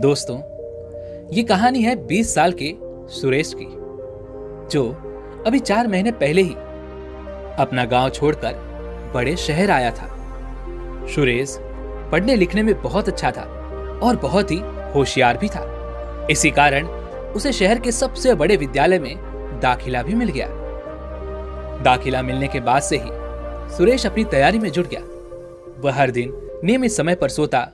दोस्तों, ये कहानी है 20 साल के सुरेश की, जो अभी 4 महीने पहले ही अपना गांव छोड़कर बड़े शहर आया था। सुरेश पढ़ने लिखने में बहुत अच्छा था और बहुत ही होशियार भी था। इसी कारण उसे शहर के सबसे बड़े विद्यालय में दाखिला भी मिल गया। दाखिला मिलने के बाद से ही सुरेश अपनी तैयारी में जुट गया। वह हर दिन नियमित समय पर सोता,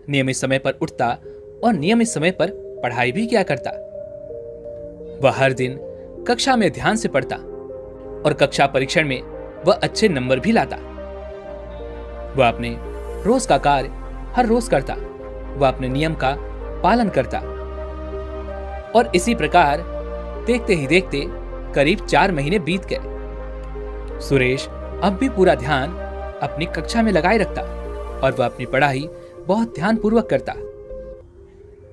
नियमित समय पर उठता और नियमित समय पर पढ़ाई भी किया करता। वह हर दिन कक्षा में ध्यान से पढ़ता और कक्षा परीक्षण में वह अच्छे नंबर भी लाता। वह अपने रोज का कार्य हर रोज करता। वह अपने नियम का पालन करता और इसी प्रकार देखते ही देखते करीब 4 महीने बीत गए। सुरेश अब भी पूरा ध्यान अपनी कक्षा में लगाए रखता और वह अपनी पढ़ाई बहुत ध्यानपूर्वक करता।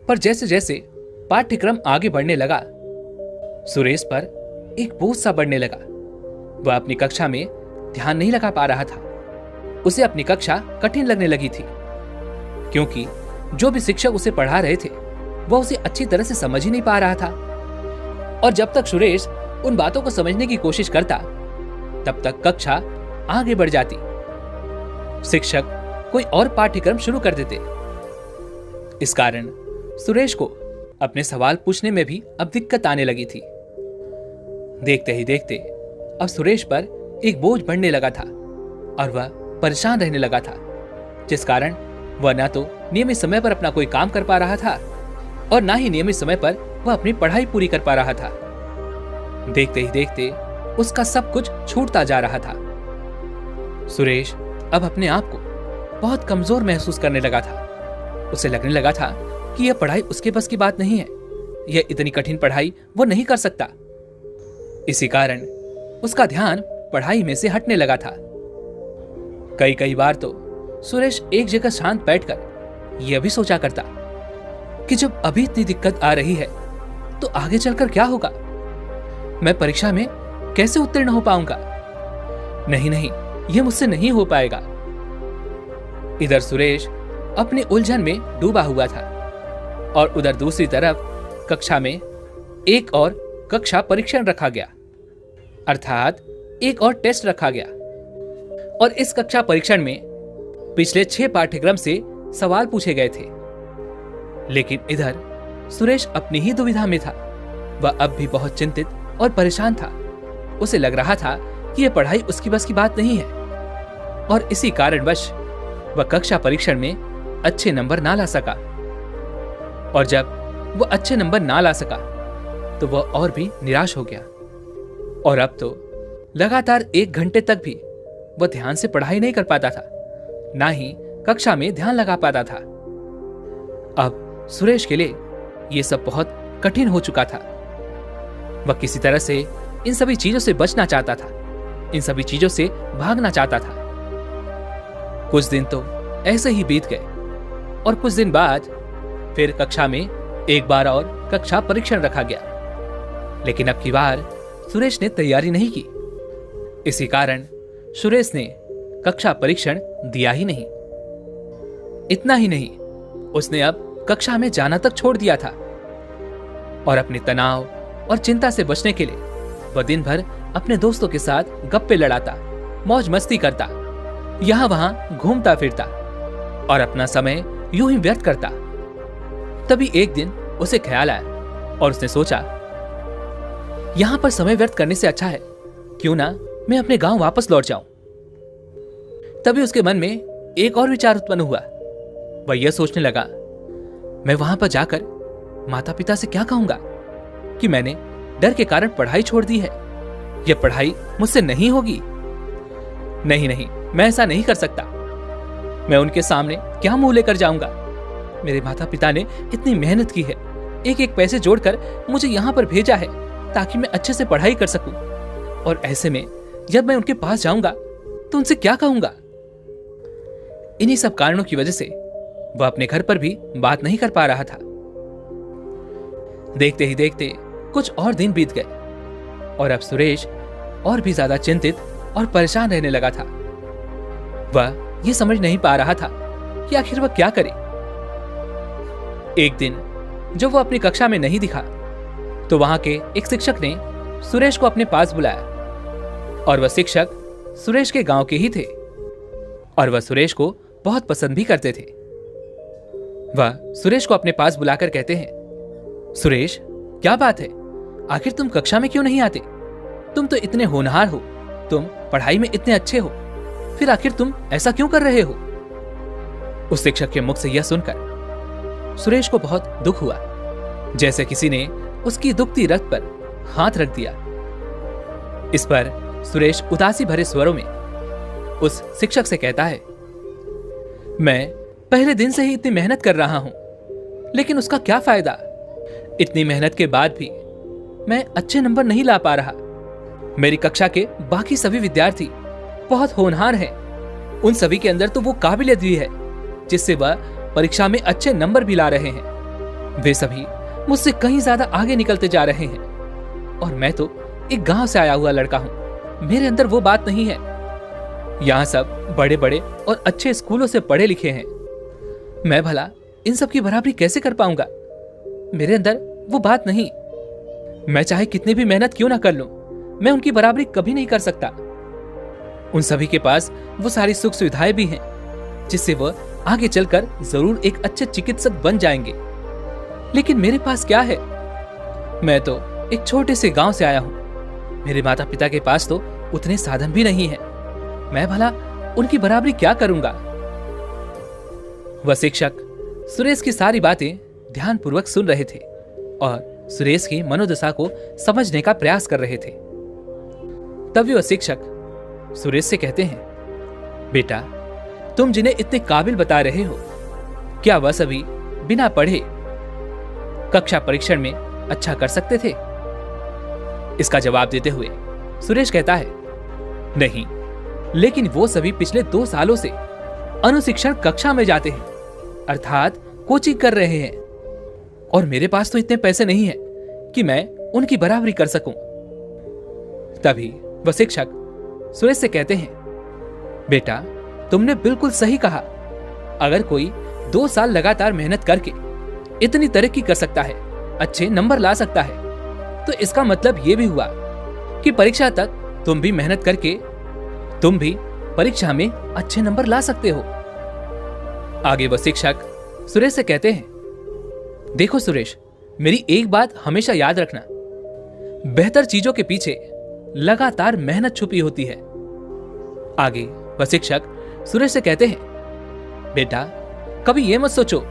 पर जैसे जैसे पाठ्यक्रम आगे बढ़ने लगा, सुरेश पर एक बोझ सा बढ़ने लगा। वह अपनी कक्षा में ध्यान नहीं लगा पा रहा था। उसे अपनी कक्षा कठिन लगने लगी थी, क्योंकि जो भी शिक्षक उसे पढ़ा रहे थे वह उसे अच्छी तरह से समझ ही नहीं पा रहा था। और जब तक सुरेश उन बातों को समझने की कोशिश करता, तब तक कक्षा आगे बढ़ जाती। शिक्षक कोई और पाठ्यक्रम शुरू कर देते। इस कारण सुरेश को अपने सवाल पूछने में भी अब दिक्कत आने लगी थी। देखते ही देखते अब सुरेश पर एक बोझ बढ़ने लगा था और वह परेशान रहने लगा था, जिस कारण वह ना तो नियमित समय पर अपना कोई काम कर पा रहा था और ना ही नियमित समय पर वह अपनी पढ़ाई पूरी कर पा रहा था। देखते ही देखते उसका सब कुछ छूटता जा रहा था। सुरेश अब अपने आप को बहुत कमजोर महसूस करने लगा था। उसे लगने लगा था कि यह पढ़ाई उसके बस की बात नहीं है। यह इतनी कठिन पढ़ाई वो नहीं कर सकता। इसी कारण उसका ध्यान पढ़ाई में से हटने लगा था। कई कई बार तो सुरेश एक जगह शांत बैठकर यह भी सोचा करता कि जब अभी इतनी दिक्कत आ रही है तो आगे चलकर क्या होगा। मैं परीक्षा में कैसे उत्तीर्ण हो पाऊंगा। नहीं नहीं, यह मुझसे नहीं हो पाएगा। इधर सुरेश अपनी उलझन में डूबा हुआ था और उधर दूसरी तरफ कक्षा में एक और कक्षा परीक्षण रखा गया, अर्थात एक और टेस्ट रखा गया। और इस कक्षा परीक्षण में पिछले 6 पाठ्यक्रम से सवाल पूछे गए थे। लेकिन इधर सुरेश अपनी ही दुविधा में था। वह अब भी बहुत चिंतित और परेशान था। उसे लग रहा था कि यह पढ़ाई उसकी बस की बात नहीं है और इसी कारणवश वह कक्षा परीक्षण में अच्छे नंबर ना ला सका। और जब वह अच्छे नंबर ना ला सका तो वह और भी निराश हो गया। और अब तो लगातार 1 घंटे तक भी वह ध्यान से पढ़ाई नहीं कर पाता था, ना ही कक्षा में ध्यान लगा पाता था। अब सुरेश के लिए यह सब बहुत कठिन हो चुका था। वह किसी तरह से इन सभी चीजों से बचना चाहता था, इन सभी चीजों से भागना चाहता था। कुछ दिन तो ऐसे ही बीत गए और कुछ दिन बाद फिर कक्षा में एक बार और कक्षा परीक्षण रखा गया। लेकिन अब की बार सुरेश ने तैयारी नहीं की। इसी कारण सुरेश ने कक्षा परीक्षण दिया ही नहीं। इतना ही नहीं, उसने अब कक्षा में जाना तक छोड़ दिया था और अपने तनाव और चिंता से बचने के लिए वह दिन भर अपने दोस्तों के साथ गप्पे लड़ाता, मौज मस्ती करता, यहां वहां घूमता फिरता और अपना समय यूं ही व्यर्थ करता। तभी एक दिन उसे ख्याल आया और उसने सोचा, यहां पर समय व्यर्थ करने से अच्छा है क्यों ना मैं अपने गांव वापस लौट जाऊं। तभी उसके मन में एक और विचार उत्पन्न हुआ। वह यह सोचने लगा, मैं वहां पर जाकर माता पिता से क्या कहूंगा कि मैंने डर के कारण पढ़ाई छोड़ दी है। यह पढ़ाई मुझसे नहीं होगी। नहीं नहीं, मैं ऐसा नहीं कर सकता। मैं उनके सामने क्या मुंह लेकर जाऊंगा। मेरे माता पिता ने इतनी मेहनत की है, एक एक पैसे जोड़कर मुझे यहां पर भेजा है ताकि मैं अच्छे से पढ़ाई कर सकूं। और ऐसे में जब मैं उनके पास जाऊंगा तो उनसे क्या कहूंगा। इन्हीं सब कारणों की वजह से वह अपने घर पर भी बात नहीं कर पा रहा था। देखते ही देखते कुछ और दिन बीत गए और अब सुरेश और भी ज्यादा चिंतित और परेशान रहने लगा था। वह यह समझ नहीं पा रहा था कि आखिर वह क्या करे। एक दिन जब वो अपनी कक्षा में नहीं दिखा तो वहां के एक शिक्षक ने सुरेश को अपने पास बुलाया और वह शिक्षक सुरेश के गांव के ही थे और वह सुरेश को बहुत पसंद भी करते थे। वह सुरेश को अपने पास बुलाकर कहते हैं, सुरेश, क्या बात है, आखिर तुम कक्षा में क्यों नहीं आते? तुम तो इतने होनहार हो, तुम पढ़ाई में इतने अच्छे हो, फिर आखिर तुम ऐसा क्यों कर रहे हो? उस शिक्षक के मुख से यह सुनकर सुरेश को बहुत दुख हुआ, जैसे किसी ने उसकी दुखती रग पर हाथ रख दिया। इस पर सुरेश उदासी भरे स्वरों में उस शिक्षक से कहता है, मैं पहले दिन से ही इतनी मेहनत कर रहा हूं, लेकिन उसका क्या फायदा? इतनी मेहनत के बाद भी मैं अच्छे नंबर नहीं ला पा रहा। मेरी कक्षा के बाकी सभी विद्यार्थी बहुत होनहार हैं। उन सभी के अंदर तो वो काबिलियत भी है जिससे वह परीक्षा में अच्छे नंबर भी ला रहे हैं। वे सभी मुझसे कहीं ज्यादा आगे निकलते जा रहे हैं और मैं तो एक गांव से आया हुआ लड़का हूं। मेरे अंदर वो बात नहीं है। यहाँ सब बड़े बड़े और अच्छे स्कूलों से पढ़े लिखे हैं। मैं भला इन सब की बराबरी कैसे कर पाऊंगा? मेरे अंदर वो बात नहीं। मैं चाहे कितनी भी मेहनत क्यों ना कर लूं, मैं उनकी बराबरी कभी नहीं कर सकता। उन सभी के पास वो सारी सुख सुविधाएं भी हैं जिससे वह आगे चलकर जरूर एक अच्छे चिकित्सक बन जाएंगे, लेकिन मेरे पास क्या है? मैं तो एक छोटे से गांव से आया हूं। मेरे माता पिता के पास तो उतने साधन भी नहीं है। मैं भला उनकी बराबरी क्या करूंगा? वह शिक्षक सुरेश की सारी बातें ध्यानपूर्वक सुन रहे थे और सुरेश की मनोदशा को समझने का प्रयास कर रहे थे। तभी वह शिक्षक सुरेश से कहते हैं, बेटा, तुम जिन्हें इतने काबिल बता रहे हो, क्या वह सभी बिना पढ़े कक्षा परीक्षण में अच्छा कर सकते थे? इसका जवाब देते हुए सुरेश कहता है, नहीं, लेकिन वो सभी पिछले 2 सालों से अनुशिक्षण कक्षा में जाते हैं, अर्थात कोचिंग कर रहे हैं, और मेरे पास तो इतने पैसे नहीं हैं कि मैं उनकी बराबरी कर सकूं। तभी वह शिक्षक सुरेश से कहते हैं, बेटा, तुमने बिल्कुल सही कहा। अगर कोई 2 साल लगातार मेहनत करके इतनी तरक्की कर सकता है, अच्छे नंबर ला सकता है, तो इसका मतलब यह भी हुआ कि परीक्षा तक तुम भी मेहनत करके तुम भी परीक्षा में अच्छे नंबर ला सकते हो। आगे वह शिक्षक सुरेश से कहते हैं, देखो सुरेश, मेरी एक बात हमेशा याद रखना, बेहतर चीजों के पीछे लगातार मेहनत छुपी होती है। आगे वह शिक्षक सुरेश से कहते हैं, बेटा, कभी यह मत सोचो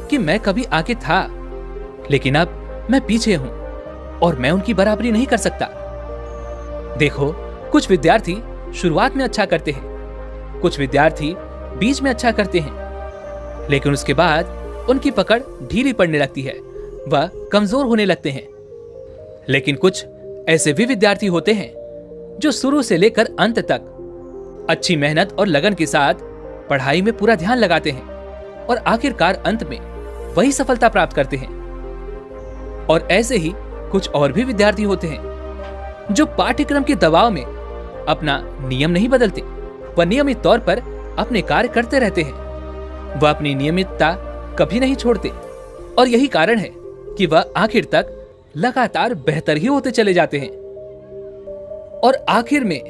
कि मैं कभी आगे था, लेकिन अब मैं पीछे हूं और मैं उनकी बराबरी नहीं कर सकता। देखो, कुछ विद्यार्थी शुरुआत में अच्छा करते हैं, कुछ विद्यार्थी बीच में अच्छा करते हैं, लेकिन उसके बाद उनकी पकड़ ढीली पड़ने लगती है, वह कमजोर होने लगते हैं। लेकिन कुछ ऐसे भी विद्यार्थी होते हैं जो शुरू से लेकर अंत तक अच्छी मेहनत और लगन के साथ पढ़ाई में पूरा ध्यान लगाते हैं और आखिरकार अंत में वही सफलता प्राप्त करते हैं। और ऐसे ही कुछ और भी विद्यार्थी होते हैं जो पाठ्यक्रम के दबाव में अपना नियम नहीं बदलते, वह नियमित तौर पर अपने कार्य करते रहते हैं। वह अपनी नियमितता कभी नहीं छोड़ते और यही कारण है कि वह आखिर तक लगातार बेहतर ही होते चले जाते हैं। और आखिर में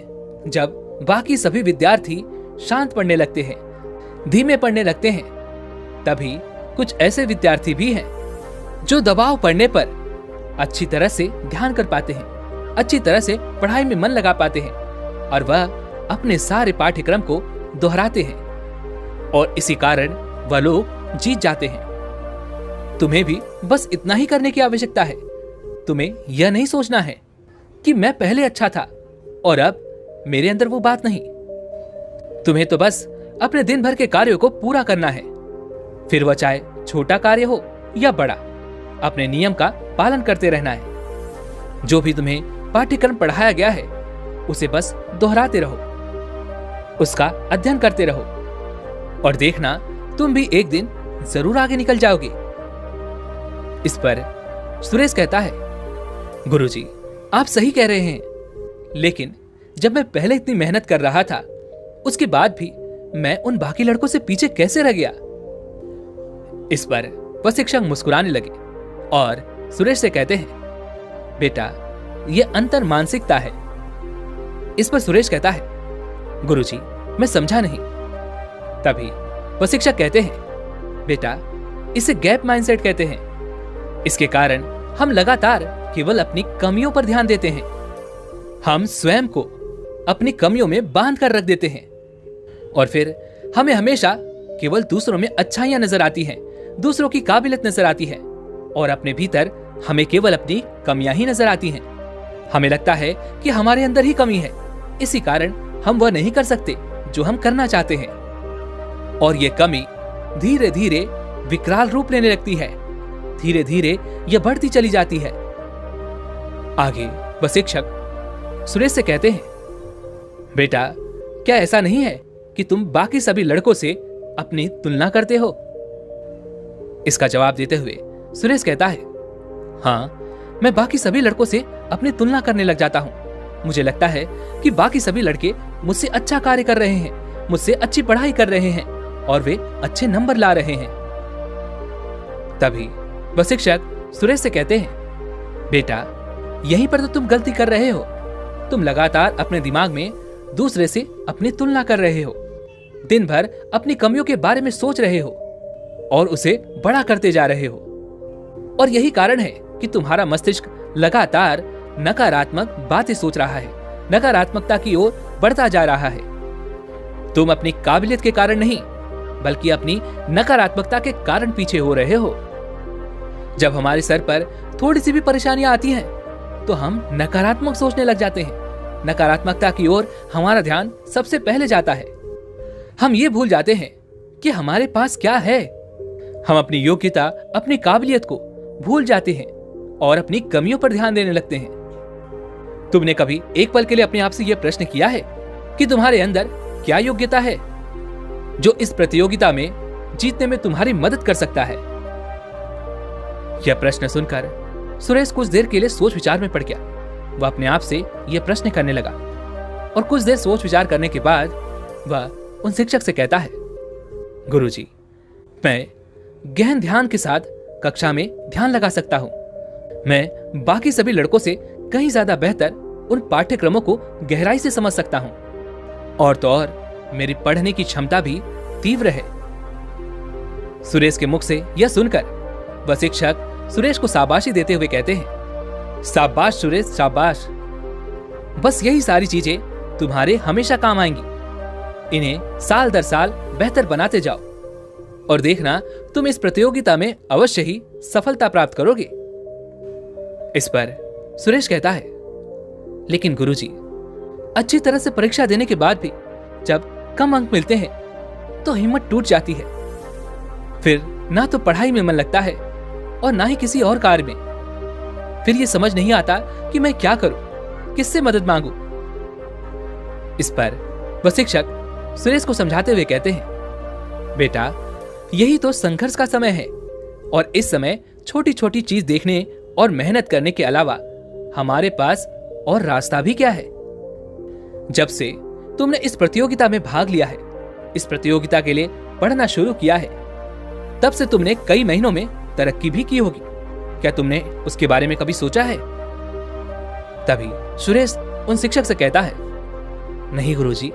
जब बाकी सभी विद्यार्थी शांत पढ़ने लगते हैं, धीमे पढ़ने लगते हैं, तभी कुछ ऐसे विद्यार्थी भी हैं जो दबाव पड़ने पर अच्छी तरह से ध्यान कर पाते हैं, अच्छी तरह से पढ़ाई में मन लगा पाते हैं और वह अपने सारे पाठ्यक्रम को दोहराते हैं और इसी कारण वह लोग जीत जाते हैं। तुम्हें भी बस इतना ही करने की आवश्यकता है। तुम्हें यह नहीं सोचना है कि मैं पहले अच्छा था और अब मेरे अंदर वो बात नहीं। तुम्हें तो बस अपने दिन भर के कार्यों को पूरा करना है, फिर वह चाहे छोटा कार्य हो या बड़ा, अपने नियम का पालन करते रहना है। जो भी तुम्हें पाठ्यक्रम पढ़ाया गया है उसे बस दोहराते रहो, उसका अध्ययन करते रहो और देखना तुम भी एक दिन जरूर आगे निकल जाओगे। इस पर सुरेश कहता है, गुरुजी, आप सही कह रहे हैं, लेकिन जब मैं पहले इतनी मेहनत कर रहा था उसके बाद भी मैं उन बाकी लड़कों से पीछे कैसे रह गया? इस पर वह शिक्षक मुस्कुराने लगे और सुरेश से कहते हैं, बेटा ये अंतर मानसिकता है। इस पर सुरेश कहता है, गुरुजी मैं समझा नहीं। तभी वह शिक्षक कहते हैं, बेटा इसे गैप माइंडसेट कहते हैं। इसके कारण हम लगातार केवल अपनी कमियों पर ध्यान देते हैं। हम स्वयं को अपनी कमियों में बांध कर रख देते हैं और फिर हमें हमेशा केवल दूसरों में अच्छाइयां नजर आती हैं, दूसरों की काबिलियत नजर आती है और अपने भीतर हमें केवल अपनी कमियां ही नजर आती हैं। हमें लगता है कि हमारे अंदर ही कमी है, इसी कारण हम वह नहीं कर सकते जो हम करना चाहते हैं और ये कमी धीरे धीरे विकराल रूप लेने लगती है। धीरे धीरे यह बढ़ती चली जाती है। आगे वह शिक्षक सुरेश से कहते हैं, बेटा क्या ऐसा नहीं है कि तुम बाकी सभी लड़कों से अपनी तुलना करते हो? इसका जवाब देते हुए सुरेश कहता है, हाँ मैं बाकी सभी लड़कों से अपनी तुलना करने लग जाता हूं। मुझे लगता है कि बाकी सभी लड़के मुझसे अच्छा कार्य कर रहे हैं, मुझसे अच्छी पढ़ाई कर रहे हैं और वे अच्छे नंबर ला रहे हैं। तभी वह शिक्षक सुरेश से कहते हैं, बेटा यहीं पर तो तुम गलती कर रहे हो। तुम लगातार अपने दिमाग में दूसरे से अपनी तुलना कर रहे हो, दिन भर अपनी कमियों के बारे में सोच रहे हो और उसे बड़ा करते जा रहे हो और यही कारण है कि तुम्हारा मस्तिष्क लगातार नकारात्मक बातें सोच रहा है, नकारात्मकता की ओर बढ़ता जा रहा है। तुम अपनी काबिलियत के कारण नहीं बल्कि अपनी नकारात्मकता के कारण पीछे हो रहे हो। जब हमारे सर पर थोड़ी सी भी परेशानियां आती हैं तो हम नकारात्मक सोचने लग जाते हैं। नकारात्मकता की ओर हमारा ध्यान सबसे पहले जाता है। हम ये भूल जाते हैं कि हमारे पास क्या है। हम अपनी योग्यता, अपनी काबिलियत को भूल जाते हैं और अपनी कमियों पर ध्यान देने लगते हैं। तुमने कभी एक पल के लिए अपने आप से यह प्रश्न किया है कि तुम्हारे अंदर क्या योग्यता है जो इस प्रतियोगिता में जीतने में तुम्हारी मदद कर सकता है? यह प्रश्न सुनकर सुरेश कुछ देर के लिए सोच विचार में पड़ गया। वह अपने आप से यह प्रश्न करने लगा और कुछ देर सोच विचार करने के बाद वह उन शिक्षक से कहता है, गुरुजी मैं गहन ध्यान के साथ कक्षा में ध्यान लगा सकता हूं। मैं बाकी सभी लड़कों से कहीं ज्यादा बेहतर उन पाठ्यक्रमों को गहराई से समझ सकता हूं और तो और मेरी पढ़ने की क्षमता भी तीव्र है। सुरेश के मुख से यह सुनकर वह शिक्षक सुरेश को शाबाशी देते हुए कहते हैं, शाबाश सुरेश शाबाश। बस यही सारी चीजें तुम्हारे हमेशा काम आएंगी। इन्हें साल दर साल बेहतर बनाते जाओ और देखना तुम इस प्रतियोगिता में अवश्य ही सफलता प्राप्त करोगे। इस पर सुरेश कहता है, लेकिन गुरुजी अच्छी तरह से परीक्षा देने के बाद भी जब कम अंक मिलते हैं तो हिम्मत टूट जाती है। फिर ना तो पढ़ाई में मन लगता है और ना ही किसी और कार्य में। फिर ये समझ नहीं आता कि मैं क्या करूं, किससे मदद मांगू। इस पर वह शिक्षक सुरेश को समझाते हुए कहते हैं, बेटा यही तो संघर्ष का समय है और इस समय छोटी छोटी चीज देखने और मेहनत करने के अलावा हमारे पास और रास्ता भी क्या है। जब से तुमने इस प्रतियोगिता में भाग लिया है, इस प्रतियोगिता के लिए पढ़ना शुरू किया है, तब से तुमने कई महीनों में तरक्की भी की होगी। क्या तुमने उसके बारे में कभी सोचा है? तभी सुरेश उन शिक्षक से कहता है, नहीं गुरुजी,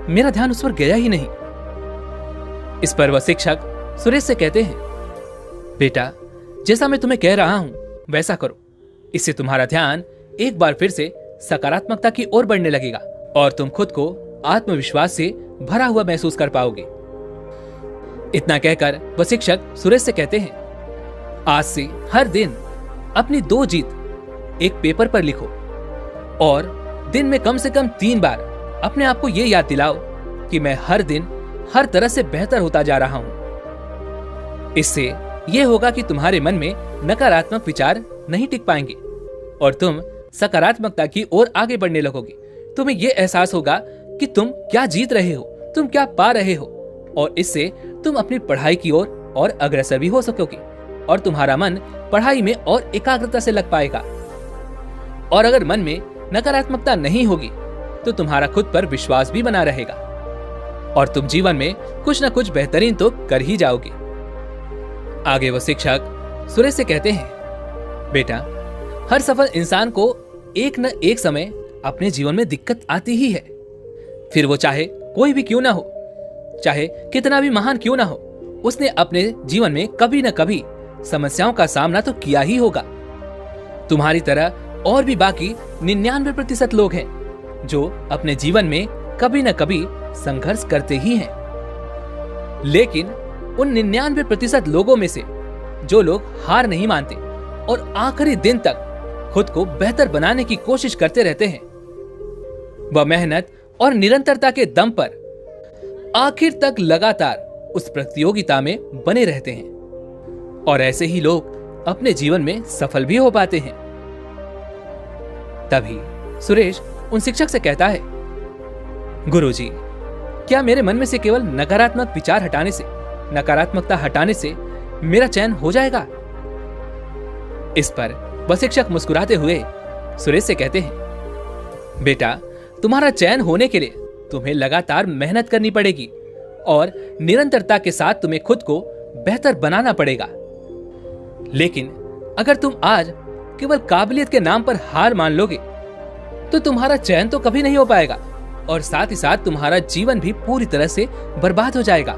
मेरा ध्यान उस पर गया ही नहीं। इस पर वह शिक्षक सुरेश से कहते हैं, बेटा जैसा मैं तुम्हें कह रहा हूं वैसा करो। इससे तुम्हारा ध्यान एक बार फिर से सकारात्मकता की ओर बढ़ने लगेगा और तुम खुद को आत्मविश्वास से भरा हुआ महसूस कर पाओगे। इतना कहकर वह शिक्षक सुरेश से कहते हैं, आज से हर दिन अपनी 2 जीत एक पेपर पर लिखो और दिन में कम से कम 3 बार अपने आप को यह याद दिलाओ कि मैं हर दिन हर तरह से बेहतर होता जा रहा हूं। इससे यह होगा कि तुम्हारे मन में नकारात्मक विचार नहीं टिक पाएंगे और तुम सकारात्मकता की ओर आगे बढ़ने लगोगे। तुम्हें यह एहसास होगा कि तुम क्या जीत रहे हो, तुम क्या पा रहे हो और इससे तुम अपनी पढ़ाई की ओर और अग्रसर भी हो सकोगे और तुम्हारा मन पढ़ाई में और एकाग्रता से लग पाएगा। और अगर मन में नकारात्मकता नहीं होगी तो तुम्हारा खुद पर विश्वास भी बना रहेगा और तुम जीवन में कुछ न कुछ बेहतरीन तो कर ही जाओगे। आगे वो शिक्षक सुरेश से कहते हैं, बेटा, हर सफल इंसान को एक न एक समय अपने जीवन में दिक्कत आती ही है। फिर वो चाहे कोई भी क्यों ना हो, चाहे कितना भी महान क्यों ना हो, उसने अपने जीवन में कभी न कभी समस्याओं का सामना तो किया ही होगा। तुम्हारी तरह और भी बाकी 99% लोग हैं जो अपने जीवन में कभी न कभी संघर्ष करते ही हैं। लेकिन उन 99% लोगों में से जो लोग हार नहीं मानते और आखिरी दिन तक खुद को बेहतर बनाने की कोशिश करते रहते हैं, वह मेहनत और निरंतरता के दम पर आखिर तक लगातार उस प्रतियोगिता में बने रहते हैं और ऐसे ही लोग अपने जीवन में सफल भी हो पाते हैं। तभी सुरेश उन शिक्षक से कहता है, गुरुजी, क्या मेरे मन में से केवल नकारात्मक विचार हटाने से, नकारात्मकता हटाने से मेरा चयन हो जाएगा? इस पर वह शिक्षक मुस्कुराते हुए सुरेश से कहते हैं, बेटा, तुम्हारा चयन होने के लिए तुम्हें लगातार मेहनत करनी पड़ेगी और निरंतरता के साथ तुम्हें खुद को बेहतर बनाना पड़ेगा। लेकिन अगर तुम आज केवल काबिलियत के नाम पर हार मान लोगे तो तुम्हारा चयन तो कभी नहीं हो पाएगा और साथ ही साथ तुम्हारा जीवन भी पूरी तरह से बर्बाद हो जाएगा।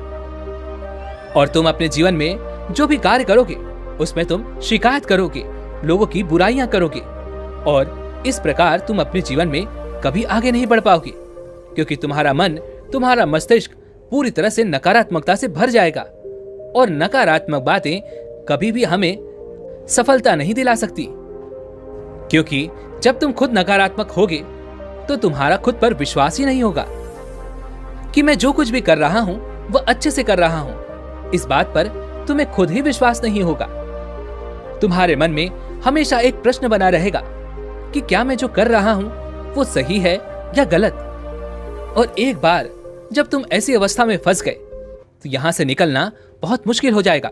और तुम अपने जीवन में जो भी कार्य करोगे उसमें तुम शिकायत करोगे, लोगों की बुराइयां करोगे और इस प्रकार तुम अपने जीवन में कभी आगे नहीं बढ़ पाओगे, क्योंकि तुम्हारा मन, तुम्हारा मस्तिष्क पूरी तरह से नकारात्मकता से भर जाएगा और नकारात्मक बातें कभी भी हमें सफलता नहीं दिला सकती। क्योंकि जब तुम खुद नकारात्मक होगे तो तुम्हारा खुद पर विश्वास ही नहीं होगा कि मैं जो कुछ भी कर रहा हूं वह अच्छे से कर रहा हूं। इस बात पर तुम्हें खुद ही विश्वास नहीं होगा। तुम्हारे मन में हमेशा एक प्रश्न बना रहेगा कि क्या मैं जो कर रहा हूं वो सही है या गलत। और एक बार जब तुम ऐसी अवस्था में फंस गए तो यहां से निकलना बहुत मुश्किल हो जाएगा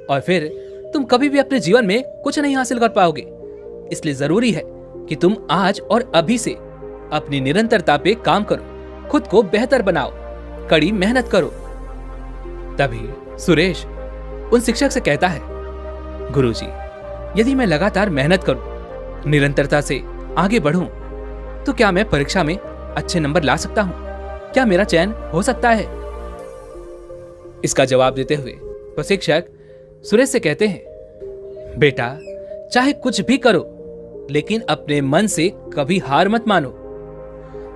और फिर तुम कभी भी अपने जीवन में कुछ नहीं हासिल कर पाओगे। इसलिए जरूरी है कि तुम आज और अभी से अपनी निरंतरता पे काम करो, खुद को बेहतर बनाओ, कड़ी मेहनत करो। तभी सुरेश उन शिक्षक से कहता है, गुरुजी, यदि मैं लगातार मेहनत करूं, निरंतरता से आगे बढ़ूं, तो क्या मैं परीक्षा में अच्छे नंबर ला सकता हूं? क्या मेरा चयन हो सकता है? इसका जवाब देते हुए वह शिक्षक सुरेश से कहते हैं, बेटा, चाहे कुछ भी करो लेकिन अपने मन से कभी हार मत मानो।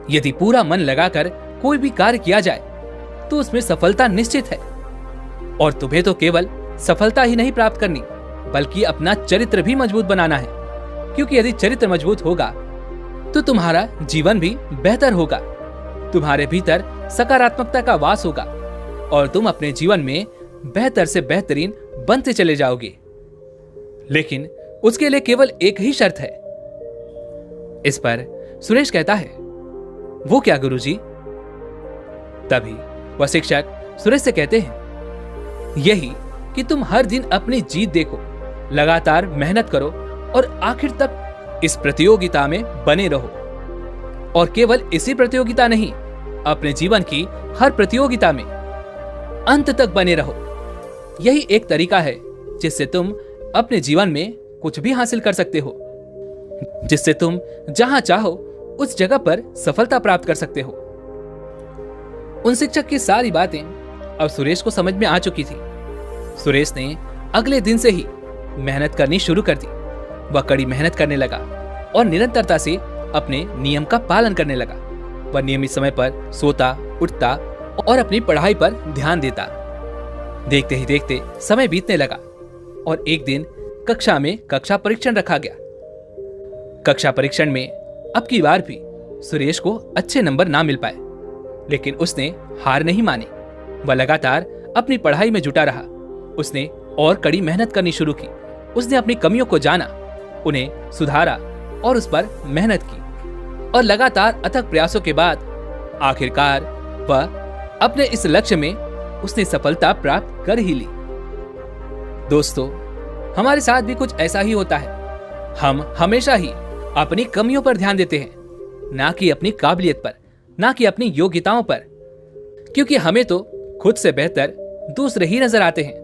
यदि पूरा मन लगाकर कोई भी कार्य किया जाए तो उसमें सफलता निश्चित है और तुम्हें तो केवल सफलता ही नहीं प्राप्त करनी बल्कि अपना चरित्र भी मजबूत बनाना है, क्योंकि यदि चरित्र मजबूत होगा तो तुम्हारा जीवन भी बेहतर होगा, तुम्हारे भीतर सकारात्मकता का वास होगा और तुम अपने जीवन में बेहतर से बेहतरीन बनते चले जाओगे। लेकिन उसके लिए केवल एक ही शर्त है। इस पर सुरेश कहता है, वो क्या गुरुजी? तभी वह शिक्षक सुरेश से कहते हैं, यही कि तुम हर दिन अपनी जीत देखो, लगातार मेहनत करो और आखिर तक इस प्रतियोगिता में बने रहो। और केवल इसी प्रतियोगिता नहीं, अपने जीवन की हर प्रतियोगिता में अंत तक बने रहो। यही एक तरीका है जिससे तुम अपने जीवन में कुछ भी हासिल कर सकते हो, जिससे तुम जहां चाहो उस जगह पर सफलता प्राप्त कर सकते हो। उन शिक्षक की सारी बातें अब सुरेश को समझ में आ चुकी थी। सुरेश ने अगले दिन से ही मेहनत करनी शुरू कर दी। वह कड़ी मेहनत करने लगा और निरंतरता से अपने नियम का पालन करने लगा। वह नियमित समय पर सोता, उठता और अपनी पढ़ाई पर ध्यान देता। देखते ही देखते समय बीतने लगा और एक दिन कक्षा में कक्षा परीक्षण रखा गया। कक्षा परीक्षण में अब की बार भी सुरेश को अच्छे नंबर ना मिल पाए, लेकिन उसने हार नहीं मानी। वह लगातार अपनी पढ़ाई में जुटा रहा। उसने और कड़ी मेहनत करनी शुरू की। उसने अपनी कमियों को जाना, उन्हें सुधारा और उस पर मेहनत की और लगातार अथक प्रयासों के बाद आखिरकार वह अपने इस लक्ष्य में उसने सफलता प्राप्त कर ही ली। दोस्तों, हमारे साथ भी कुछ ऐसा ही होता है। हम हमेशा ही अपनी कमियों पर ध्यान देते हैं, ना कि अपनी काबिलियत पर, ना कि अपनी योग्यताओं पर, क्योंकि हमें तो खुद से बेहतर दूसरे ही नजर आते हैं।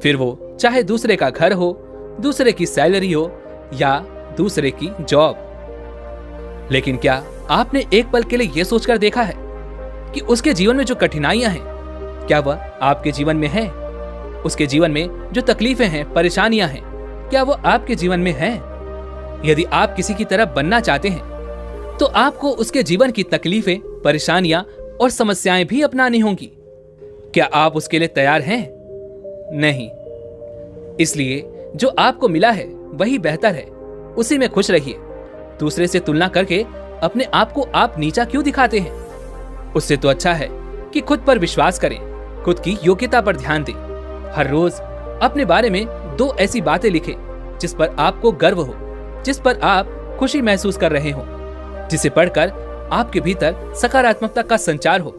फिर वो चाहे दूसरे का घर हो, दूसरे की सैलरी हो या दूसरे की जॉब। लेकिन क्या आपने एक पल के लिए यह सोचकर देखा है कि उसके जीवन में जो कठिनाइयां हैं, क्या वह आपके जीवन में है? उसके जीवन में जो तकलीफें हैं, परेशानियां हैं, क्या वो आपके जीवन में हैं? यदि आप किसी की तरह बनना चाहते हैं तो आपको उसके जीवन की तकलीफें, परेशानियां और समस्याएं भी अपनानी होंगी। क्या आप उसके लिए तैयार हैं? नहीं। इसलिए जो आपको मिला है वही बेहतर है, उसी में खुश रहिए। दूसरे से तुलना करके अपने आप को आप नीचा क्यों दिखाते हैं? उससे तो अच्छा है कि खुद पर विश्वास करें, खुद की योग्यता पर ध्यान दें। हर रोज अपने बारे में 2 ऐसी बातें लिखें जिस पर आपको गर्व हो, जिस पर आप खुशी महसूस कर रहे हो, जिसे पढ़कर आपके भीतर सकारात्मकता का संचार हो।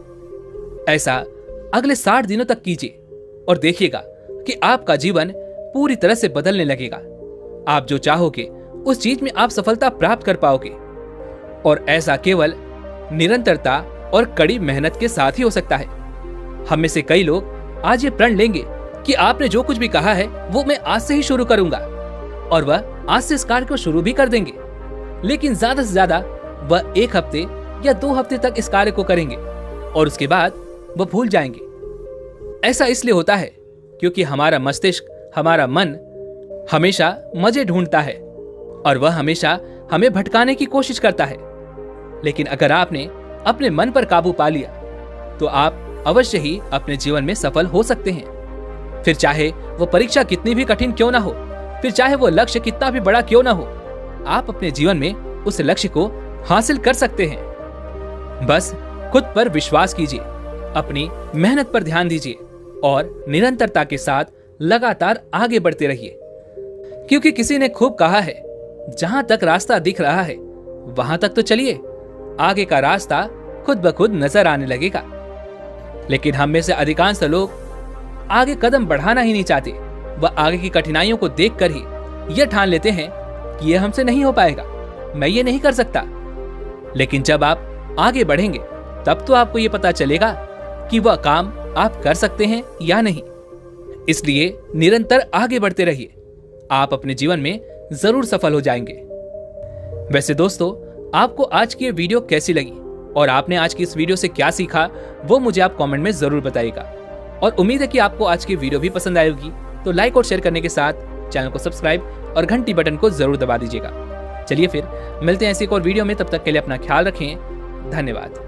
ऐसा अगले 60 दिनों तक कीजिए और देखिएगा कि आपका जीवन पूरी तरह से बदलने लगेगा। आप जो चाहोगे उस चीज में आप सफलता प्राप्त कर पाओगे, और ऐसा केवल निरंतरता और कड़ी मेहनत के साथ ही हो सकता है। हम में से कई लोग आज ये प्रण लेंगे कि आपने जो कुछ भी कहा है वो मैं आज से ही शुरू करूंगा, और वह आज से इस कार्य को शुरू भी कर देंगे। लेकिन ज्यादा से ज्यादा वह 1 हफ्ते या 2 हफ्ते तक इस कार्य को करेंगे और उसके बाद वह भूल जाएंगे। ऐसा इसलिए होता है क्योंकि हमारा मस्तिष्क, हमारा मन हमेशा मजे ढूंढता है और वह हमेशा हमें भटकाने की कोशिश करता है। लेकिन अगर आपने अपने मन पर काबू पा लिया तो आप अवश्य ही अपने जीवन में सफल हो सकते हैं। फिर चाहे वो परीक्षा कितनी भी कठिन क्यों ना हो, फिर चाहे वो लक्ष्य कितना भी बड़ा क्यों ना हो, आप अपने जीवन में उस लक्ष्य को हासिल कर सकते हैं। बस खुद पर विश्वास कीजिए, अपनी मेहनत पर ध्यान दीजिए और निरंतरता के साथ लगातार आगे बढ़ते रहिए। क्योंकि किसी ने खूब कहा है, जहां तक रास्ता दिख रहा है वहां तक तो चलिए, आगे का रास्ता खुद ब खुद नजर आने लगेगा। लेकिन हम में से अधिकांश लोग आगे कदम बढ़ाना ही नहीं चाहते। वह आगे की कठिनाइयों को देखकर ही यह ठान लेते हैं कि यह हमसे नहीं हो पाएगा, मैं ये नहीं कर सकता। लेकिन जब आप आगे बढ़ेंगे तब तो आपको यह पता चलेगा कि वह काम आप कर सकते हैं या नहीं। इसलिए निरंतर आगे बढ़ते रहिए, आप अपने जीवन में जरूर सफल हो जाएंगे। वैसे दोस्तों, आपको आज की ये वीडियो कैसी लगी और आपने आज की इस वीडियो से क्या सीखा, वो मुझे आप कमेंट में जरूर बताइएगा। और उम्मीद है कि आपको आज की वीडियो भी पसंद आई होगी। तो लाइक और शेयर करने के साथ चैनल को सब्सक्राइब और घंटी बटन को जरूर दबा दीजिएगा। चलिए फिर मिलते हैं ऐसी एक और वीडियो में, तब तक के लिए अपना ख्याल रखें। धन्यवाद।